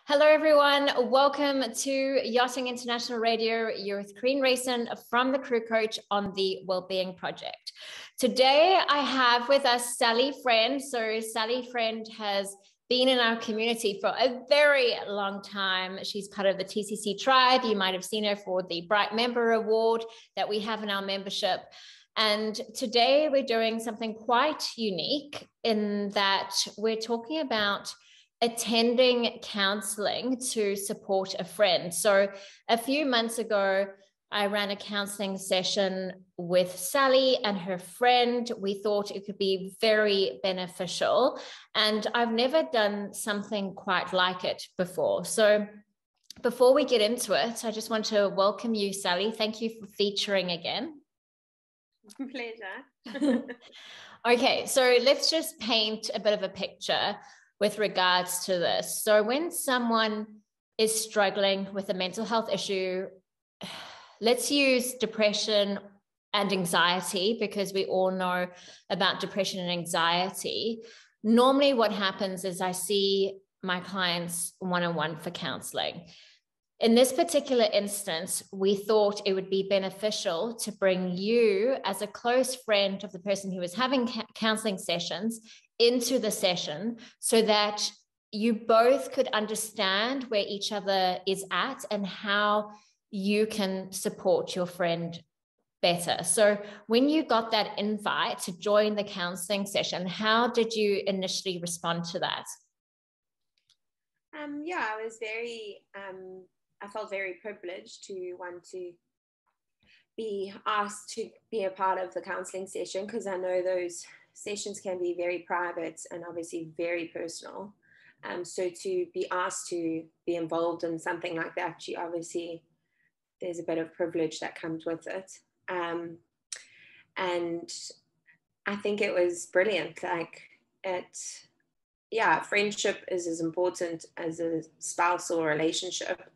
Hello, everyone. Welcome to Yachting International Radio. You're with Corinne Rayson from the Crew Coach on the Wellbeing Project. Today, I have with us Sally Friend. So Sally Friend has been in our community for a very long time. She's part of the TCC tribe. You might have seen her for the Bright Member Award that we have in our membership. And today we're doing something quite unique in that we're talking about attending counselling to support a friend. So a few months ago, I ran a counselling session with Sally and her friend. We thought it could be very beneficial, and I've never done something quite like it before. So before we get into it, I just want to welcome you, Sally. Thank you for featuring again. Pleasure. Okay, so let's just paint a bit of a picture with regards to this. So when someone is struggling with a mental health issue, let's use depression and anxiety because we all know about depression and anxiety. Normally what happens is I see my clients one-on-one for counseling. In this particular instance, we thought it would be beneficial to bring you as a close friend of the person who is having counseling sessions into the session so that you both could understand where each other is at and how you can support your friend better. So when you got that invite to join the counseling session, how did you initially respond to that? I felt very privileged to want to be asked to be a part of the counseling session, because I know those sessions can be very private and obviously very personal. So to be asked to be involved in something like that, there's a bit of privilege that comes with it. And I think it was brilliant. Friendship is as important as a spousal relationship,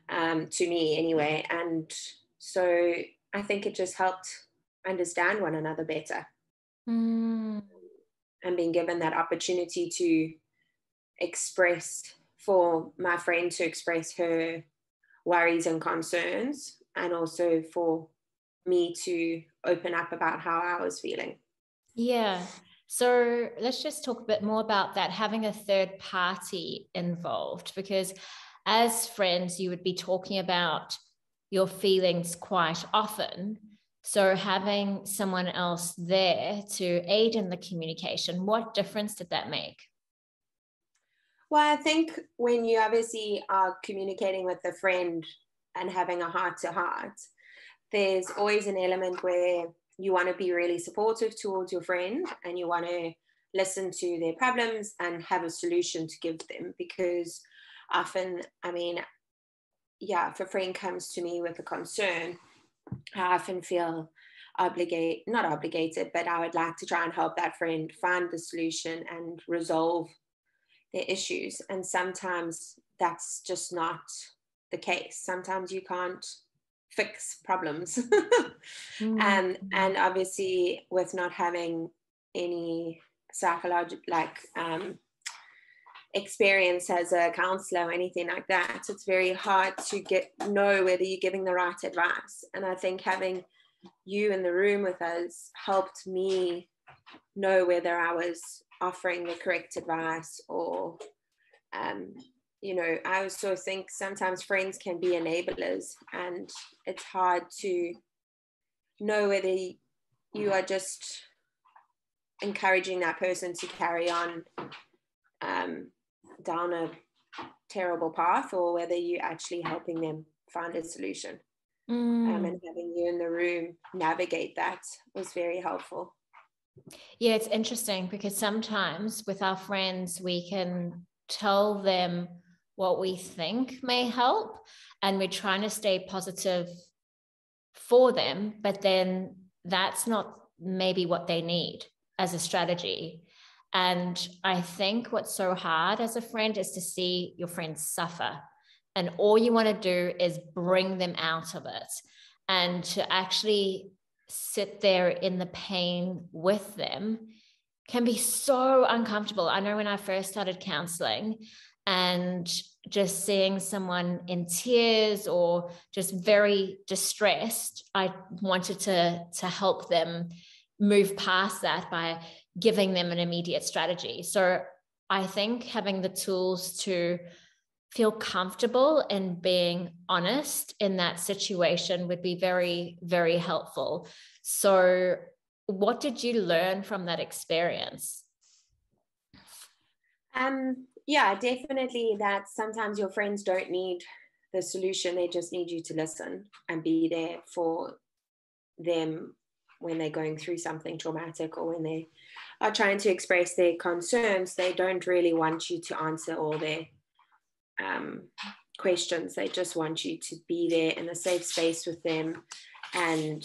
to me anyway. And so I think it just helped understand one another better. And being given that opportunity to for my friend to express her worries and concerns, and also for me to open up about how I was feeling. Yeah. So let's just talk a bit more about that, having a third party involved, because as friends, you would be talking about your feelings quite often. So having someone else there to aid in the communication, what difference did that make? Well, I think when you obviously are communicating with a friend and having a heart-to-heart, there's always an element where you want to be really supportive towards your friend and you want to listen to their problems and have a solution to give them. Because often, if a friend comes to me with a concern, I often feel not obligated, but I would like to try and help that friend find the solution and resolve their issues. And sometimes that's just not the case. Sometimes you can't fix problems. And obviously with not having any psychological experience as a counselor or anything like that, it's very hard to know whether you're giving the right advice. And I think having you in the room with us helped me know whether I was offering the correct advice or I also think sometimes friends can be enablers, and it's hard to know whether you are just encouraging that person to carry on down a terrible path, or whether you're actually helping them find a solution. And having you in the room navigate that was very helpful. Yeah, it's interesting because sometimes with our friends, we can tell them what we think may help, and we're trying to stay positive for them, but then that's not maybe what they need as a strategy. And I think what's so hard as a friend is to see your friends suffer, and all you want to do is bring them out of it, and to actually sit there in the pain with them can be so uncomfortable. I know when I first started counseling and just seeing someone in tears or just very distressed, I wanted to help them move past that by giving them an immediate strategy. So I think having the tools to feel comfortable in being honest in that situation would be very, very helpful. So what did you learn from that experience? Yeah, definitely that sometimes your friends don't need the solution. They just need you to listen and be there for them when they're going through something traumatic or when they are trying to express their concerns. They don't really want you to answer all their questions. They just want you to be there in a safe space with them, and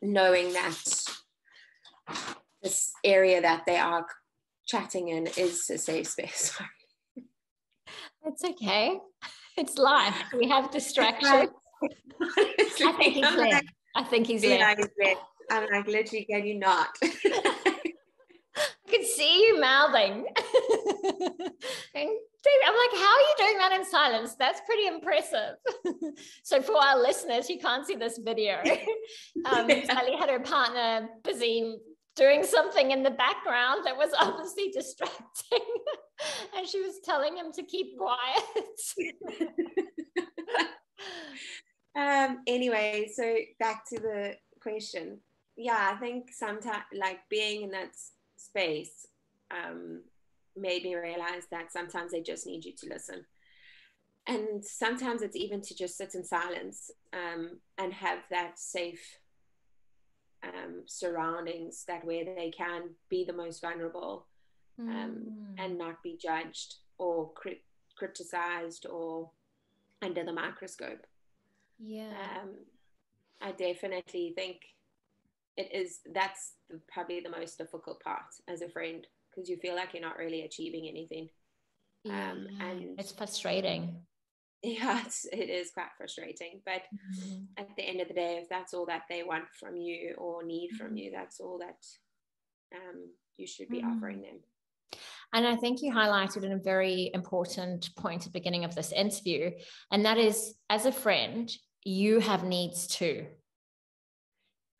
knowing that this area that they are chatting in is a safe space. It's okay. It's life. We have distractions. I think he's left. Like, I think he's left. I'm like, literally, can you not? I can see you mouthing. I'm like, how are you doing that in silence? That's pretty impressive. So for our listeners who can't see this video, Sally had her partner busy doing something in the background that was obviously distracting. And she was telling him to keep quiet. Anyway, so back to the question. Yeah, I think sometimes like being in that space made me realize that sometimes they just need you to listen. And sometimes it's even to just sit in silence and have that safe surroundings, that where they can be the most vulnerable and not be judged or criticized or under the microscope. Yeah. I definitely think that's probably the most difficult part as a friend, because you feel like you're not really achieving anything. And it's frustrating. Yeah, it is quite frustrating, but at the end of the day, if that's all that they want from you or need from you, that's all that you should be offering them. And I think you highlighted a very important point at the beginning of this interview, and that is, as a friend, you have needs too.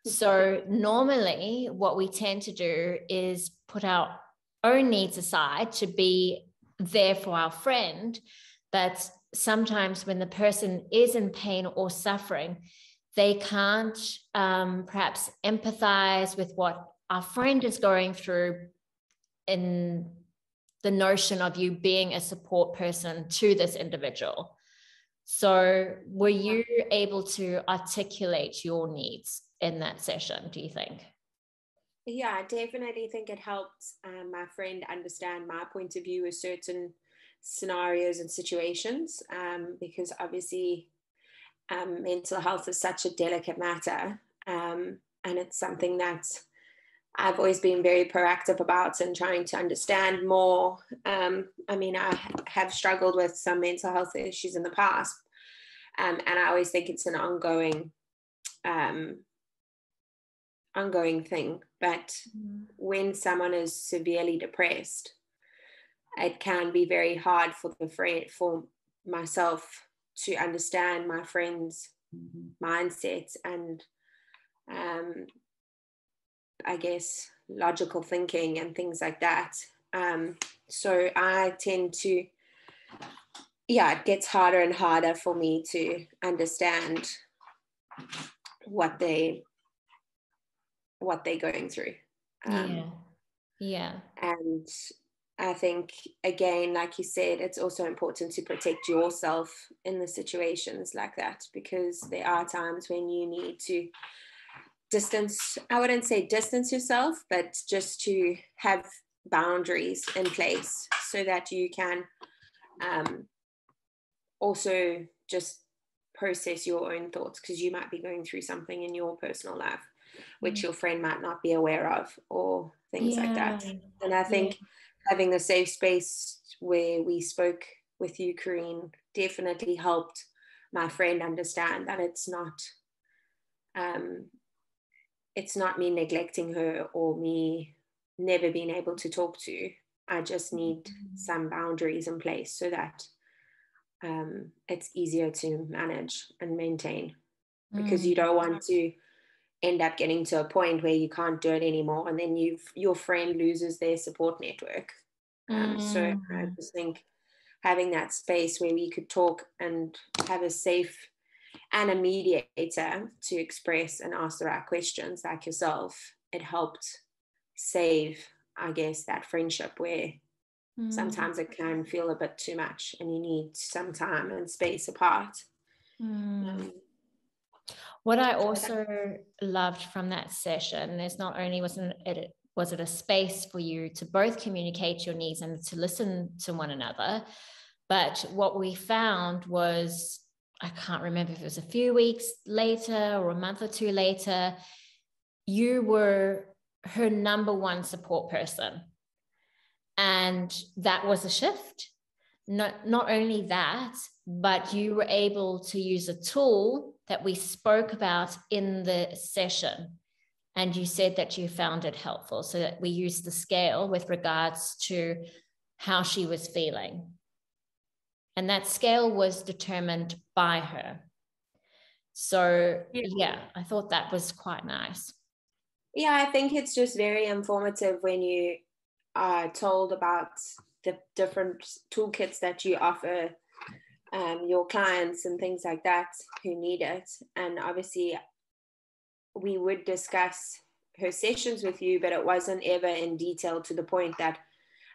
So normally what we tend to do is put our own needs aside to be there for our friend. But sometimes when the person is in pain or suffering, they can't perhaps empathize with what our friend is going through in the notion of you being a support person to this individual. So were you able to articulate your needs in that session, do you think? Yeah, I definitely think it helped my friend understand my point of view with certain scenarios and situations, because obviously mental health is such a delicate matter, and it's something that I've always been very proactive about and trying to understand more. I mean, I have struggled with some mental health issues in the past, and I always think it's an ongoing thing. But when someone is severely depressed, it can be very hard for myself to understand my friend's mindset and I guess logical thinking and things like that. So I tend to, it gets harder and harder for me to understand what they're going through. Yeah. And I think, again, like you said, it's also important to protect yourself in the situations like that, because there are times when you need to I wouldn't say distance yourself, but just to have boundaries in place so that you can also just process your own thoughts, because you might be going through something in your personal life which your friend might not be aware of, or things like that. And I think having a safe space where we spoke with you, Corinne, definitely helped my friend understand that it's not me neglecting her or me never being able to talk to I just need some boundaries in place so that it's easier to manage and maintain, because you don't want to end up getting to a point where you can't do it anymore, and then your friend loses their support network. So I just think having that space where we could talk and have a safe and a mediator to express and ask the right questions, like yourself, it helped save, I guess, that friendship where sometimes it can feel a bit too much and you need some time and space apart. What I also loved from that session is not only was it a space for you to both communicate your needs and to listen to one another, but what we found was, I can't remember if it was a few weeks later or a month or two later, you were her number one support person. And that was a shift. Not only that, but you were able to use a tool that we spoke about in the session. And you said that you found it helpful. So that we used the scale with regards to how she was feeling. And that scale was determined by her. So yeah, I thought that was quite nice. Yeah, I think it's just very informative when you are told about the different toolkits that you offer your clients and things like that who need it. And obviously we would discuss her sessions with you, but it wasn't ever in detail to the point that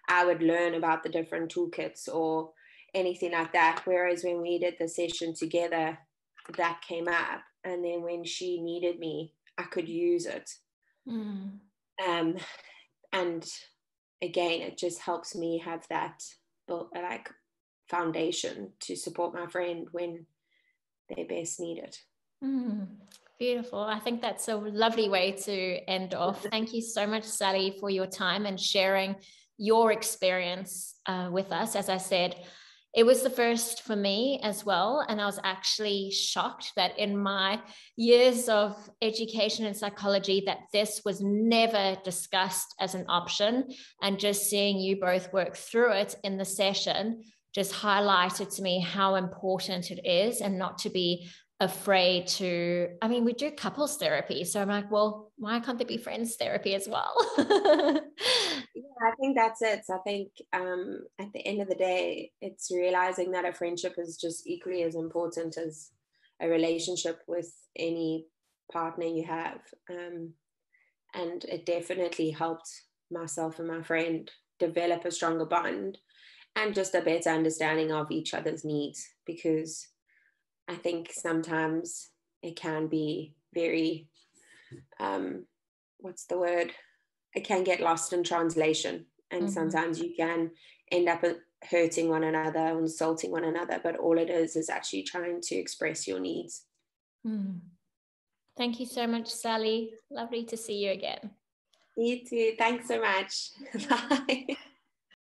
I would learn about the different toolkits or anything like that. Whereas when we did the session together, that came up. And then when she needed me, I could use it. And again, it just helps me have that like foundation to support my friend when they best need it. Beautiful. I think that's a lovely way to end off. Thank you so much, Sally, for your time and sharing your experience with us. As I said, it was the first for me as well. And I was actually shocked that in my years of education and psychology, that this was never discussed as an option. And just seeing you both work through it in the session just highlighted to me how important it is, and not to be afraid to, I mean, we do couples therapy. So I'm like, well, why can't there be friends therapy as well? Yeah, I think that's it. So I think at the end of the day, it's realizing that a friendship is just equally as important as a relationship with any partner you have. And it definitely helped myself and my friend develop a stronger bond and just a better understanding of each other's needs, because I think sometimes it can be very, what's the word? It can get lost in translation. And sometimes you can end up hurting one another, insulting one another, but all it is actually trying to express your needs. Thank you so much, Sally. Lovely to see you again. You too. Thanks so much. Bye.